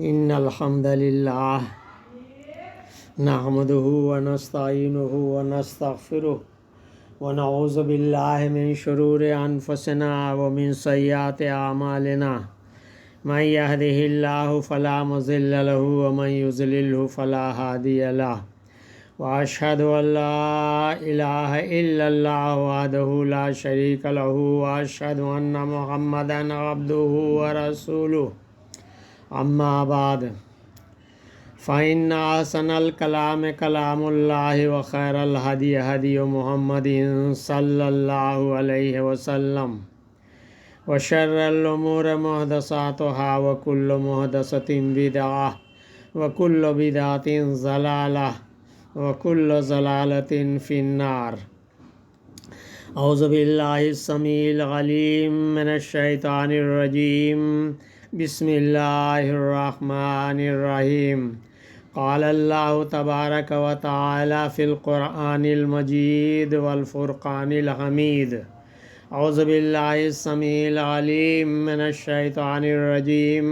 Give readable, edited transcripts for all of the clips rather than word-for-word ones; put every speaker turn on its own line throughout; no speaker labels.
إن الحمد لله نحمده ونستعينه ونستغفره ونعوذ بالله من شرور أنفسنا ومن سيئات أعمالنا من يهده الله فلا مضل له ومن يضلله فلا هادي له وأشهد أن لا إله إلا الله وحده لا شريك له وأشهد أن محمدا عبده ورسوله أما بعد فإن أحسن الكلام كلام الله وخير الهدي هدي محمد صلى الله عليه وسلم وشر الأمور محدثاتها وكل محدثة بدعة وكل بدعة ضلالة وكل ضلالة في النار. أعوذ بالله السميع العليم من الشيطان الرجيم. بسم الله الرحمن الرحيم. قال الله تبارك وتعالى في القرآن المجيد والفرقان الحميد. أعوذ بالله السميع العليم من الشيطان الرجيم.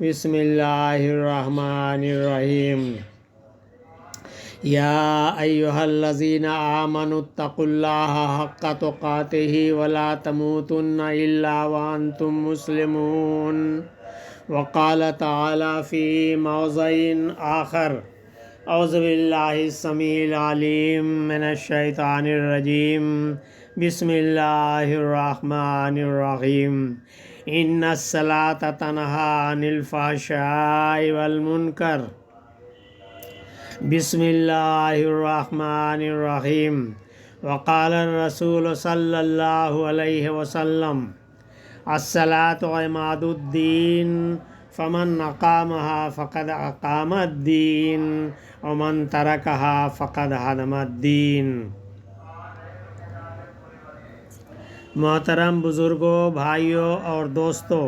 بسم الله الرحمن الرحيم. يا أيها الذين آمنوا اتقوا الله حق تقاته ولا تموتن إلا وأنتم مسلمون. وقال تعالى في موضع آخر أعوذ بالله السميع العليم من الشيطان الرجيم. بسم الله الرحمن الرحيم. إن الصلاة تنهى عن الفحشاء والمنكر. بسم الله الرحمن الرحيم. وقال الرسول صلى الله عليه وسلم الصلاة عماد الدين فمن أقامها فقد أقام الدين ومن تركها فقد هدم الدين. محترم بزرگوں، بھائیوں اور دوستوں،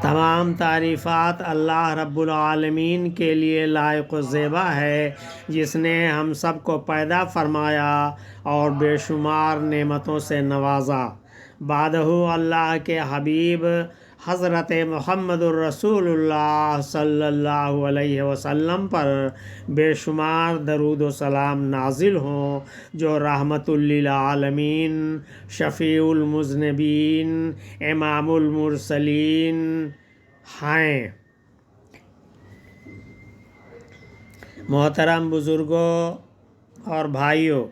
تمام تعریفات اللہ رب العالمین کے لیے لائق و زیبا ہے، جس نے ہم سب کو پیدا فرمایا اور بے شمار نعمتوں سے نوازا. بعدہ اللہ کے حبیب حضرت محمد الرسول اللہ صلی اللہ علیہ وسلم پر بے شمار درود و سلام نازل ہوں، جو رحمت للعالمین، شفیع المذنبین، امام المرسلین ہیں. محترم بزرگوں اور بھائیوں،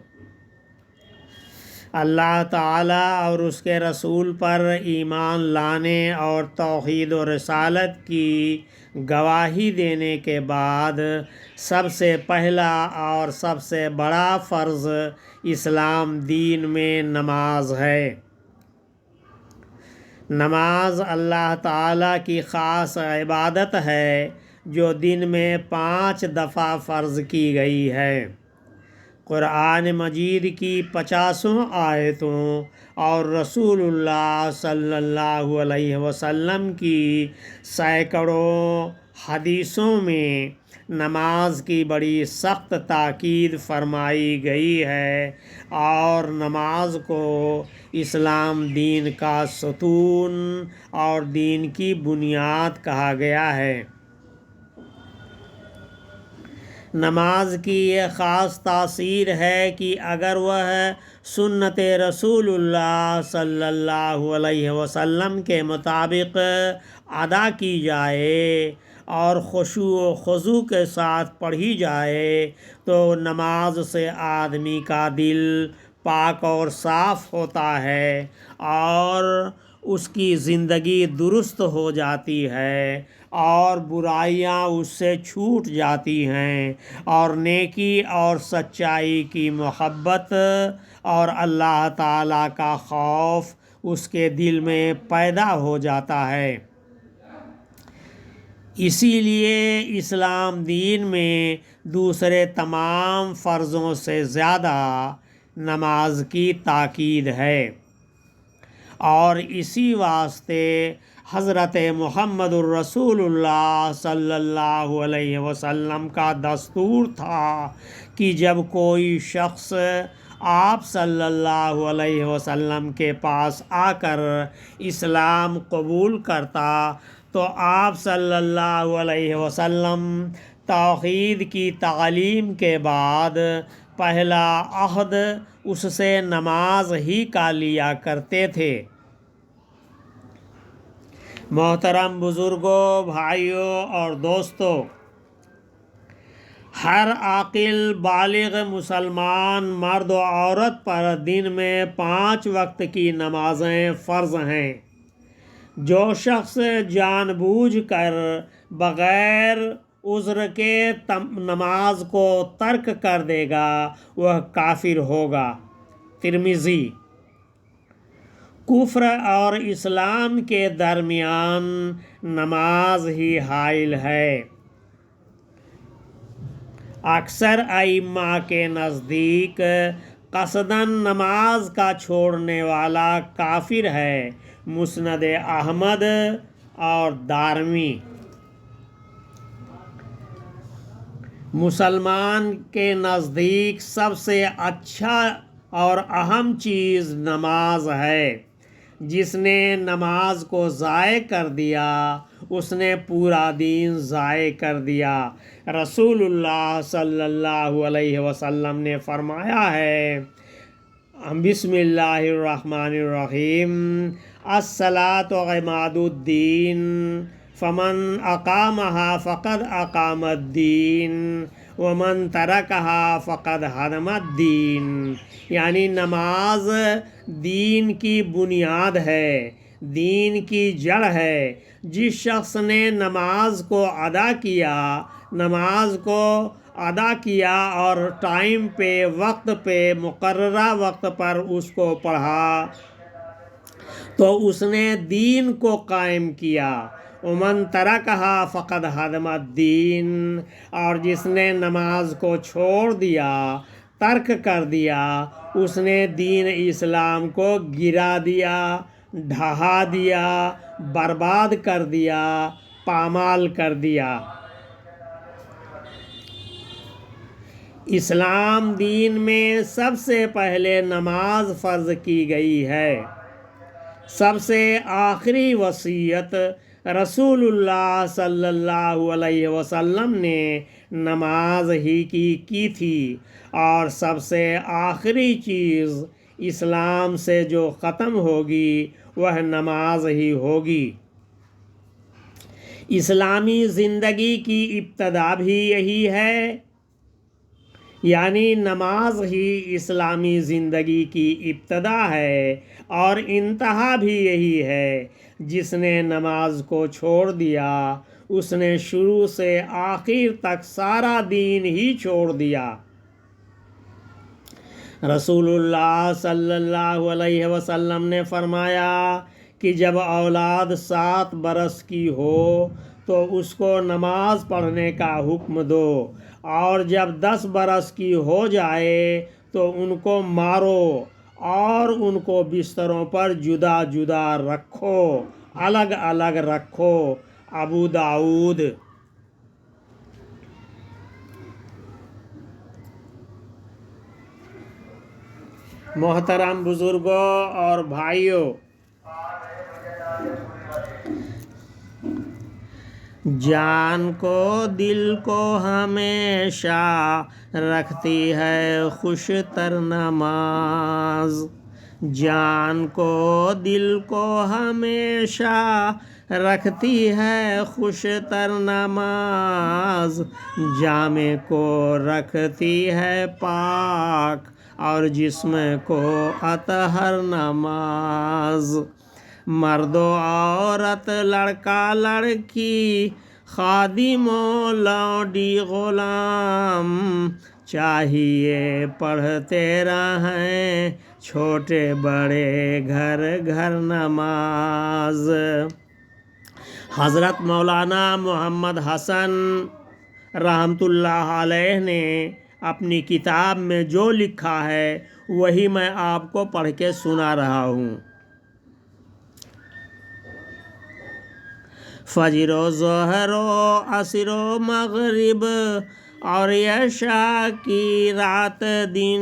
اللہ تعالیٰ اور اس کے رسول پر ایمان لانے اور توحید و رسالت کی گواہی دینے کے بعد سب سے پہلا اور سب سے بڑا فرض اسلام دین میں نماز ہے. نماز اللہ تعالیٰ کی خاص عبادت ہے جو دن میں 5 دفعہ فرض کی گئی ہے. قرآن مجید کی 50 آیتوں اور رسول اللہ صلی اللہ علیہ وسلم کی سینکڑوں حدیثوں میں نماز کی بڑی سخت تاکید فرمائی گئی ہے، اور نماز کو اسلام دین کا ستون اور دین کی بنیاد کہا گیا ہے. نماز کی یہ خاص تاثیر ہے کہ اگر وہ سنت رسول اللہ صلی اللہ علیہ وسلم کے مطابق ادا کی جائے اور خشوع و خضوع کے ساتھ پڑھی جائے تو نماز سے آدمی کا دل پاک اور صاف ہوتا ہے اور اس کی زندگی درست ہو جاتی ہے اور برائیاں اس سے چھوٹ جاتی ہیں، اور نیکی اور سچائی کی محبت اور اللہ تعالیٰ کا خوف اس کے دل میں پیدا ہو جاتا ہے. اسی لیے اسلام دین میں دوسرے تمام فرضوں سے زیادہ نماز کی تاکید ہے، اور اسی واسطے حضرت محمد الرسول اللہ صلی اللہ علیہ وسلم کا دستور تھا کہ جب کوئی شخص آپ صلی اللہ علیہ وسلم کے پاس آ کر اسلام قبول کرتا تو آپ صلی اللہ علیہ وسلم توحید کی تعلیم کے بعد پہلا عہد اس سے نماز ہی کا لیا کرتے تھے۔ محترم بزرگوں، بھائیوں اور دوستوں، ہر عاقل بالغ مسلمان مرد و عورت پر دن میں 5 وقت کی نمازیں فرض ہیں۔ جو شخص جان بوجھ کر بغیر عذر کے نماز کو ترک کر دے گا وہ کافر ہوگا۔ ترمذی۔ کفر اور اسلام کے درمیان نماز ہی حائل ہے۔ اکثر ائمہ کے نزدیک قصداً نماز کا چھوڑنے والا کافر ہے۔ مسند احمد اور دارمی۔ مسلمان کے نزدیک سب سے اچھا اور اہم چیز نماز ہے۔ جس نے نماز کو ضائع کر دیا اس نے پورا دین ضائع کر دیا۔ رسول اللہ صلی اللہ علیہ وسلم نے فرمایا ہے، بسم اللہ الرحمن الرحیم، الصلاۃ عماد الدین، فمن اقامها فقد اقام الدین ومن ترکها فقد ہدم الدین۔ یعنی نماز دین کی بنیاد ہے، دین کی جڑ ہے۔ جس شخص نے نماز کو ادا کیا اور ٹائم پہ، وقت پہ، مقررہ وقت پر اس کو پڑھا تو اس نے دین کو قائم کیا۔ ومن ترکہا فقد ہدم الدین، اور جس نے نماز کو چھوڑ دیا، ترک کر دیا، اس نے دین اسلام کو گرا دیا، ڈھا دیا، برباد کر دیا، پامال کر دیا۔ اسلام دین میں سب سے پہلے نماز فرض کی گئی ہے۔ سب سے آخری وصیت رسول اللہ صلی اللہ علیہ وسلم نے نماز ہی کی تھی، اور سب سے آخری چیز اسلام سے جو ختم ہوگی وہ نماز ہی ہوگی۔ اسلامی زندگی کی ابتدا بھی یہی ہے، یعنی نماز ہی اسلامی زندگی کی ابتدا ہے اور انتہا بھی یہی ہے۔ جس نے نماز کو چھوڑ دیا اس نے شروع سے آخر تک سارا دین ہی چھوڑ دیا۔ رسول اللہ صلی اللہ علیہ وسلم نے فرمایا کہ جب اولاد 7 برس کی ہو تو اس کو نماز پڑھنے کا حکم دو، اور جب 10 برس کی ہو جائے تو ان کو مارو اور ان کو بستروں پر جدا جدا رکھو، الگ الگ رکھو۔ ابو داؤد۔ محترم بزرگوں اور بھائیوں، جان کو دل کو ہمیشہ رکھتی ہے خوش تر نماز، جان کو دل کو ہمیشہ رکھتی ہے خوش تر نماز، جامے کو رکھتی ہے پاک اور جسم کو اطہر نماز، مرد و عورت، لڑکا لڑکی، خادم و لونڈی غلام، چاہیے پڑھتے رہیں چھوٹے بڑے گھر گھر نماز۔ حضرت مولانا محمد حسن رحمۃ اللہ علیہ نے اپنی کتاب میں جو لکھا ہے وہی میں آپ کو پڑھ کے سنا رہا ہوں۔ فجر و ظہر و عصر و مغرب اور عشاء کی رات دن،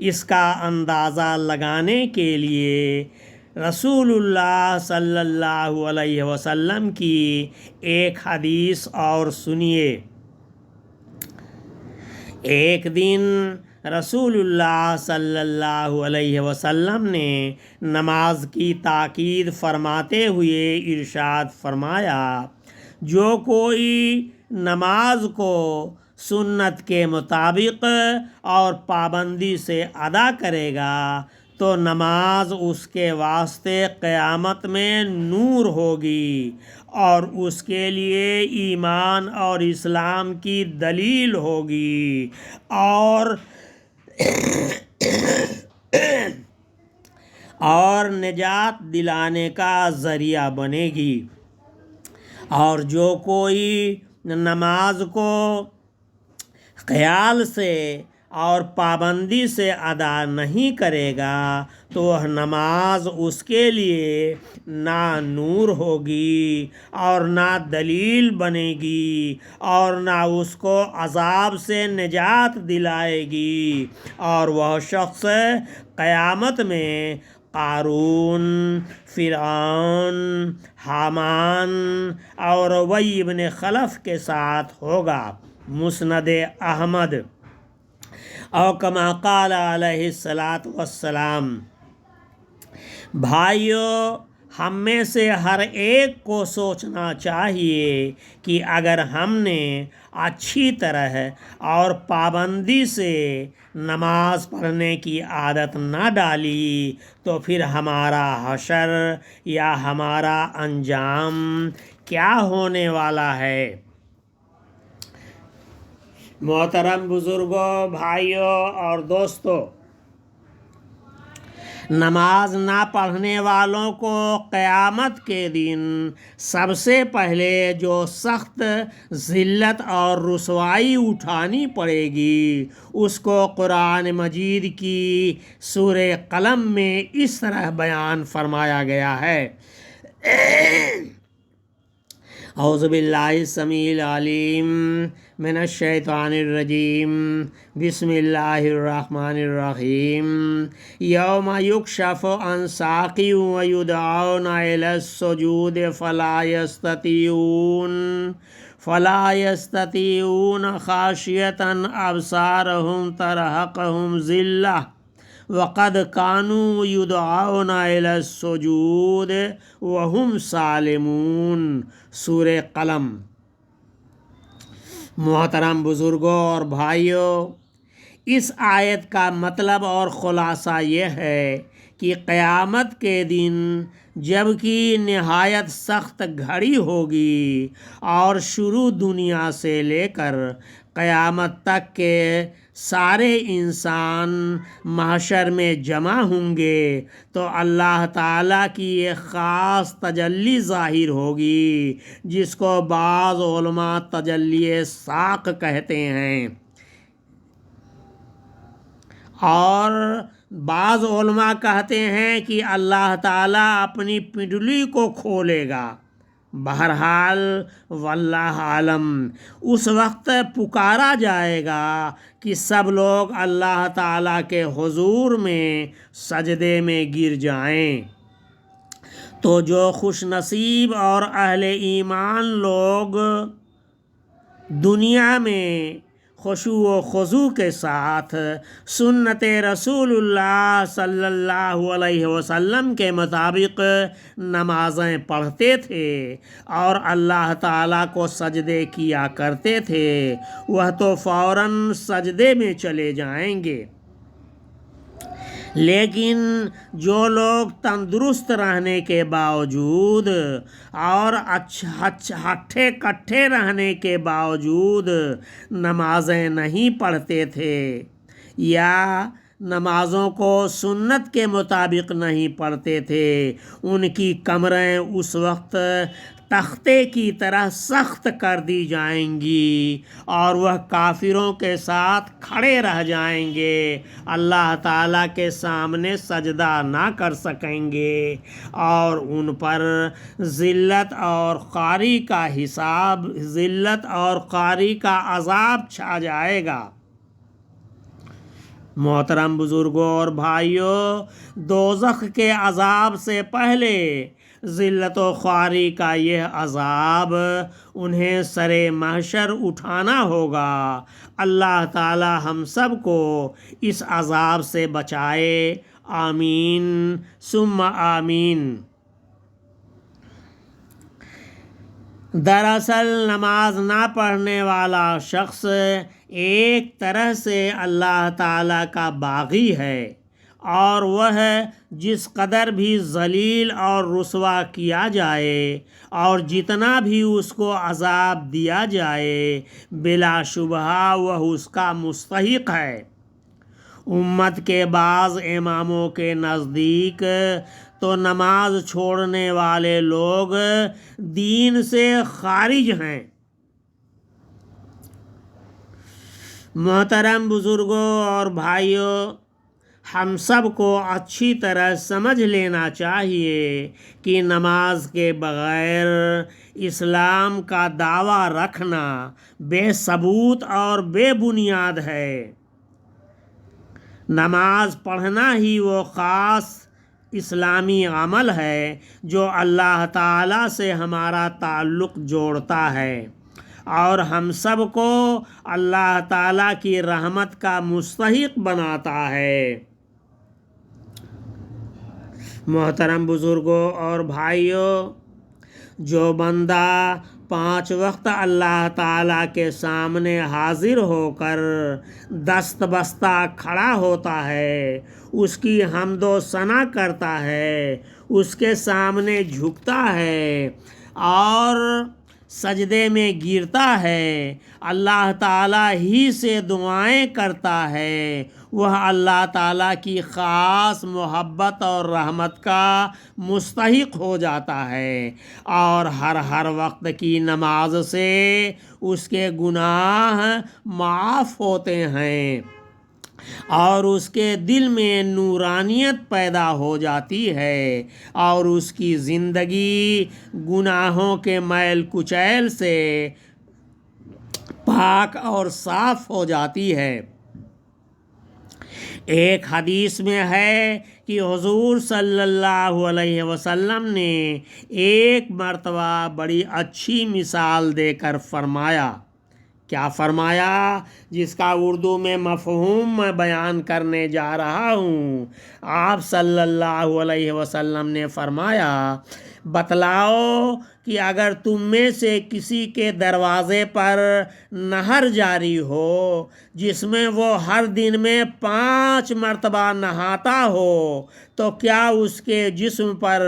اس کا اندازہ لگانے کے لیے رسول اللہ صلی اللہ علیہ وسلم کی ایک حدیث اور سنیے۔ ایک دن رسول اللہ صلی اللہ علیہ وسلم نے نماز کی تاکید فرماتے ہوئے ارشاد فرمایا، جو کوئی نماز کو سنت کے مطابق اور پابندی سے ادا کرے گا تو نماز اس کے واسطے قیامت میں نور ہوگی اور اس کے لیے ایمان اور اسلام کی دلیل ہوگی اور نجات دلانے کا ذریعہ بنے گی، اور جو کوئی نماز کو خیال سے اور پابندی سے ادا نہیں کرے گا تو وہ نماز اس کے لیے نہ نور ہوگی اور نہ دلیل بنے گی اور نہ اس کو عذاب سے نجات دلائے گی، اور وہ شخص قیامت میں قارون، فرعون، حامان اور ابی بن خلف کے ساتھ ہوگا۔ مسند احمد۔ او کما قال علیہ الصلاۃ والسلام۔ بھائیو، ہم میں سے ہر ایک کو سوچنا چاہیے کہ اگر ہم نے اچھی طرح اور پابندی سے نماز پڑھنے کی عادت نہ ڈالی تو پھر ہمارا حشر یا ہمارا انجام کیا ہونے والا ہے۔ محترم بزرگوں، بھائیوں اور دوستوں، نماز نہ پڑھنے والوں کو قیامت کے دن سب سے پہلے جو سخت ذلت اور رسوائی اٹھانی پڑے گی اس کو قرآن مجید کی سورہ قلم میں اس طرح بیان فرمایا گیا ہے۔ اعوذ باللہ السمیع العلیم من الشیطان الرجیم، بسم اللہ الرحمن الرحیم۔ یوم یکشف عن ساق ویدعون الی السجود فلا یستطیعون خاشعۃ ابصارهم ترہقہم ذلہ وقد کانوا یدعون الی السجود وہم سالمون۔ سورہ قلم۔ محترم بزرگوں اور بھائیوں، اس آیت کا مطلب اور خلاصہ یہ ہے کہ قیامت کے دن جب کہ نہایت سخت گھڑی ہوگی اور شروع دنیا سے لے کر قیامت تک کے سارے انسان محشر میں جمع ہوں گے تو اللہ تعالیٰ کی ایک خاص تجلی ظاہر ہوگی جس کو بعض علماء تجلی ساق کہتے ہیں، اور بعض علماء کہتے ہیں کہ اللہ تعالیٰ اپنی پنڈلی کو کھولے گا۔ بہرحال واللہ عالم، اس وقت پکارا جائے گا کہ سب لوگ اللہ تعالیٰ کے حضور میں سجدے میں گر جائیں، تو جو خوش نصیب اور اہل ایمان لوگ دنیا میں خشوع و خضوع کے ساتھ سنت رسول اللہ صلی اللہ علیہ وسلم کے مطابق نمازیں پڑھتے تھے اور اللہ تعالیٰ کو سجدے کیا کرتے تھے، وہ تو فوراً سجدے میں چلے جائیں گے۔ لیکن جو لوگ تندرست رہنے کے باوجود اور ہٹھے کٹھے رہنے کے باوجود نمازیں نہیں پڑھتے تھے یا نمازوں کو سنت کے مطابق نہیں پڑھتے تھے، ان کی کمریں اس وقت تختے کی طرح سخت کر دی جائیں گی اور وہ کافروں کے ساتھ کھڑے رہ جائیں گے، اللہ تعالیٰ کے سامنے سجدہ نہ کر سکیں گے، اور ان پر ذلت اور خواری کا عذاب چھا جائے گا۔ محترم بزرگوں اور بھائیوں، دوزخ کے عذاب سے پہلے ذلت و خواری کا یہ عذاب انہیں سرے محشر اٹھانا ہوگا۔ اللہ تعالی ہم سب کو اس عذاب سے بچائے، آمین ثم آمین۔ دراصل نماز نہ پڑھنے والا شخص ایک طرح سے اللہ تعالیٰ کا باغی ہے، اور وہ جس قدر بھی ذلیل اور رسوا کیا جائے اور جتنا بھی اس کو عذاب دیا جائے، بلا شبہ وہ اس کا مستحق ہے۔ امت کے بعض اماموں کے نزدیک تو نماز چھوڑنے والے لوگ دین سے خارج ہیں۔ محترم بزرگوں اور بھائیوں، ہم سب کو اچھی طرح سمجھ لینا چاہیے کہ نماز کے بغیر اسلام کا دعویٰ رکھنا بے ثبوت اور بے بنیاد ہے۔ نماز پڑھنا ہی وہ خاص اسلامی عمل ہے جو اللہ تعالیٰ سے ہمارا تعلق جوڑتا ہے اور ہم سب کو اللہ تعالیٰ کی رحمت کا مستحق بناتا ہے۔ محترم بزرگوں اور بھائیوں، جو بندہ 5 وقت اللہ تعالیٰ کے سامنے حاضر ہو کر دست بستہ کھڑا ہوتا ہے، اس کی حمد و ثنا کرتا ہے، اس کے سامنے جھکتا ہے اور سجدے میں گرتا ہے، اللہ تعالیٰ ہی سے دعائیں کرتا ہے، وہ اللہ تعالیٰ کی خاص محبت اور رحمت کا مستحق ہو جاتا ہے، اور ہر وقت کی نماز سے اس کے گناہ معاف ہوتے ہیں اور اس کے دل میں نورانیت پیدا ہو جاتی ہے اور اس کی زندگی گناہوں کے میل کچیل سے پاک اور صاف ہو جاتی ہے۔ ایک حدیث میں ہے کہ حضور صلی اللہ علیہ وسلم نے ایک مرتبہ بڑی اچھی مثال دے کر فرمایا۔ کیا فرمایا؟ جس کا اردو میں مفہوم میں بیان کرنے جا رہا ہوں۔ آپ صلی اللہ علیہ وسلم نے فرمایا، بتلاؤ کہ اگر تم میں سے کسی کے دروازے پر نہر جاری ہو جس میں وہ ہر دن میں 5 مرتبہ نہاتا ہو، تو کیا اس کے جسم پر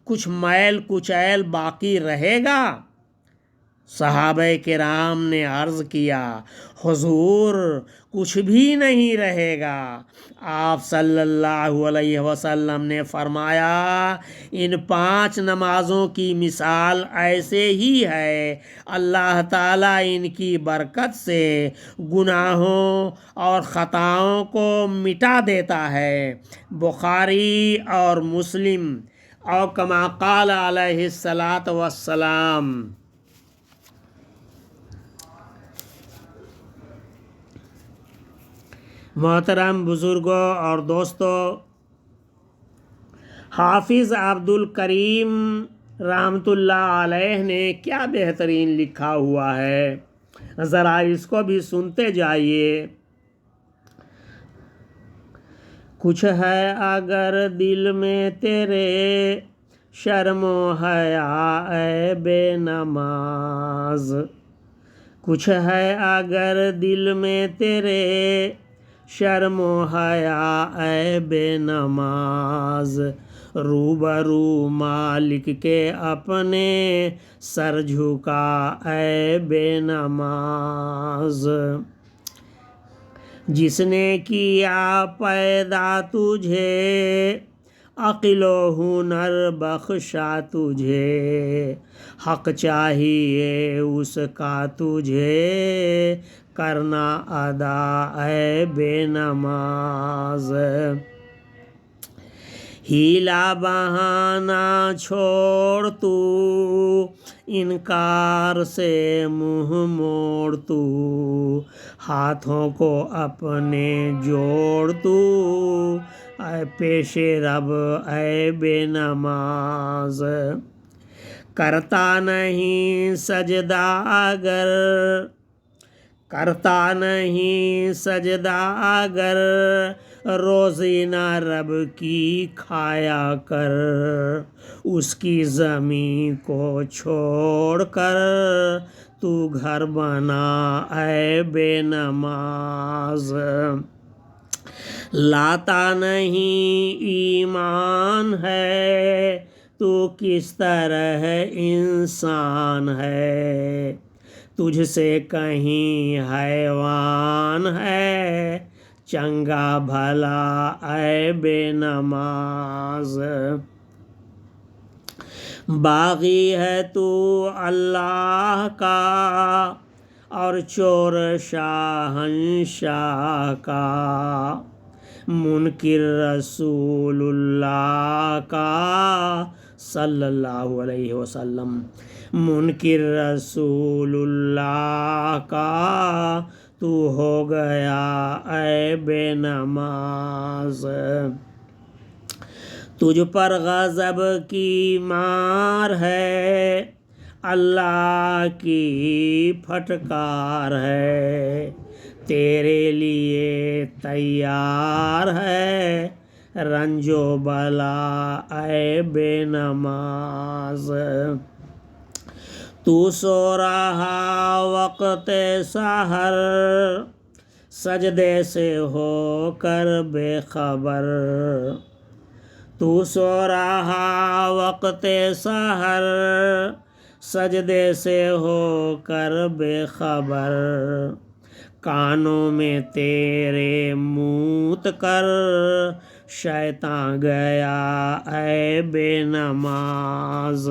کچھ میل کچیل باقی رہے گا؟ صحابہ کرام نے عرض کیا، حضور کچھ بھی نہیں رہے گا۔ آپ صلی اللہ علیہ وسلم نے فرمایا، ان 5 نمازوں کی مثال ایسے ہی ہے، اللہ تعالیٰ ان کی برکت سے گناہوں اور خطاؤں کو مٹا دیتا ہے۔ بخاری اور مسلم، او کما قال علیہ الصلاۃ والسلام۔ محترم بزرگوں اور دوستوں، حافظ عبد الکریم رحمۃ اللہ علیہ نے کیا بہترین لکھا ہوا ہے، ذرا اس کو بھی سنتے جائیے۔ کچھ ہے اگر دل میں تیرے شرم و حیا اے بے نماز، کچھ ہے اگر دل میں تیرے شرم و حیا اے بے نماز، روبرو مالک کے اپنے سر جھکا اے بے نماز، جس نے کیا پیدا تجھے عقل و ہنر بخشا تجھے، حق چاہیے اس کا تجھے کرنا ادا اے بے نماز، ہیلا بہانہ چھوڑ تو انکار سے منہ موڑ تو، ہاتھوں کو اپنے جوڑ تو، اے پیش رب اے بے نماز۔ کرتا نہیں سجدہ اگر، کرتا نہیں سجدہ اگر، روزی نہ رب کی کھایا کر، اس کی زمین کو چھوڑ کر تو گھر بنا اے بے نماز۔ لاتا نہیں ایمان ہے تو کس طرح انسان ہے، تجھ سے کہیں حیوان ہے، چنگا بھلا اے بے نماز۔ باغی ہے تو اللہ کا اور چور شاہنشاہ کا، منکر رسول اللہ کا صلی اللہ علیہ وسلم، منکر رسول اللہ کا تو ہو گیا اے بے نماز۔ تجھ پر غضب کی مار ہے، اللہ کی پھٹکار ہے، تیرے لیے تیار ہے رنج و بلا اے بے نماز۔ تو سو رہا وقت سحر، سجدے سے ہو کر بے خبر، تو سو رہا وقت سحر، سجدے سے ہو کر بے خبر، کانوں میں تیرے موت کر شیطان گیا اے بے نماز۔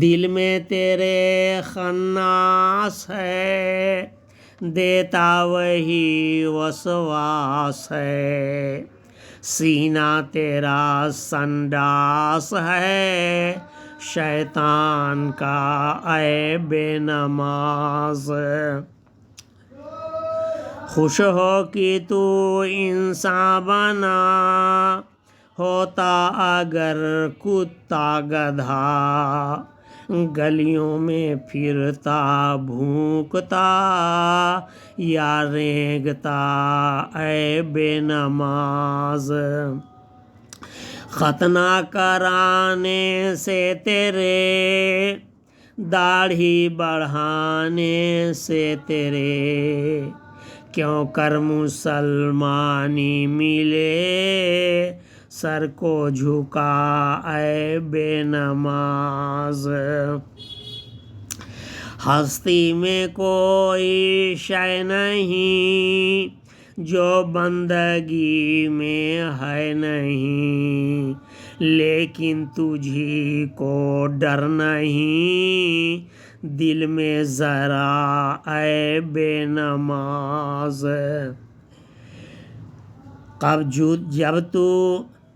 دل میں تیرے خناس ہے، دیتا وہی وسواس ہے، سینہ تیرا سنڈاس ہے، شیطان کا اے بے نماز۔ خوش ہو کہ تو انسان بنا، ہوتا اگر کتا گدھا، گلیوں میں پھرتا بھونکتا یا رینگتا اے بے نماز۔ ختنہ کرانے سے تیرے، داڑھی بڑھانے سے تیرے، کیوں کر مسلمانی ملے سر کو جھکا اے بے نماز۔ ہستی میں کوئی شے نہیں جو بندگی میں ہے نہیں، لیکن تجھی کو ڈر نہیں دل میں ذرا اے بے نماز۔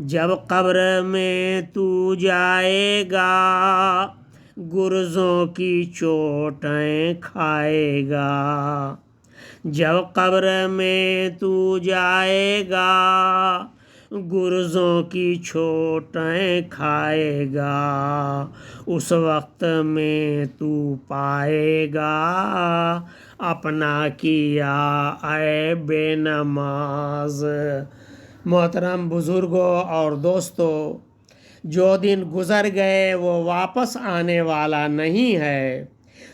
جب قبر میں تو جائے گا، گرزوں کی چوٹیں کھائے گا، جب قبر میں تو جائے گا، گرزوں کی چوٹیں کھائے گا، اس وقت میں تو پائے گا اپنا کیا اے بے نماز۔ محترم بزرگوں اور دوستو، جو دن گزر گئے وہ واپس آنے والا نہیں ہے،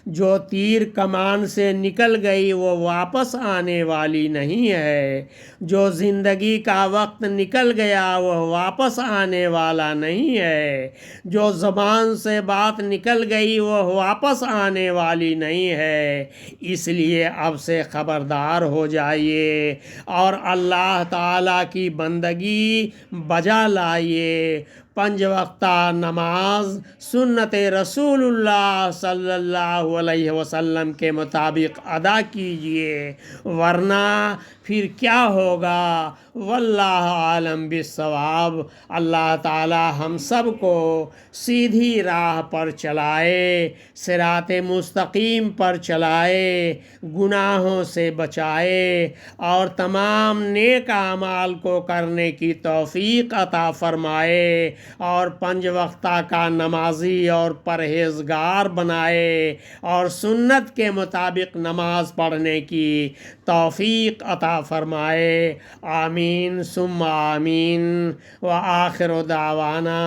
جو تیر کمان سے نکل گئی وہ واپس آنے والی نہیں ہے، جو زندگی کا وقت نکل گیا وہ واپس آنے والا نہیں ہے، جو زبان سے بات نکل گئی وہ واپس آنے والی نہیں ہے۔ اس لیے اب سے خبردار ہو جائیے اور اللہ تعالیٰ کی بندگی بجا لائیے، 5 وقتہ نماز سنت رسول اللہ صلی اللہ علیہ وسلم کے مطابق ادا کیجیے، ورنہ پھر کیا ہوگا؟ واللہ عالم بالصواب۔ اللہ تعالی ہم سب کو سیدھی راہ پر چلائے، صراط مستقیم پر چلائے، گناہوں سے بچائے اور تمام نیک اعمال کو کرنے کی توفیق عطا فرمائے، اور 5 وقتہ کا نمازی اور پرہیزگار بنائے، اور سنت کے مطابق نماز پڑھنے کی توفیق عطا فرمائے۔ آمین ثم آمین۔ وآخر دعوانا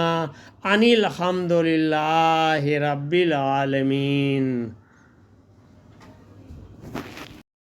ان الحمد للہ رب العالمین۔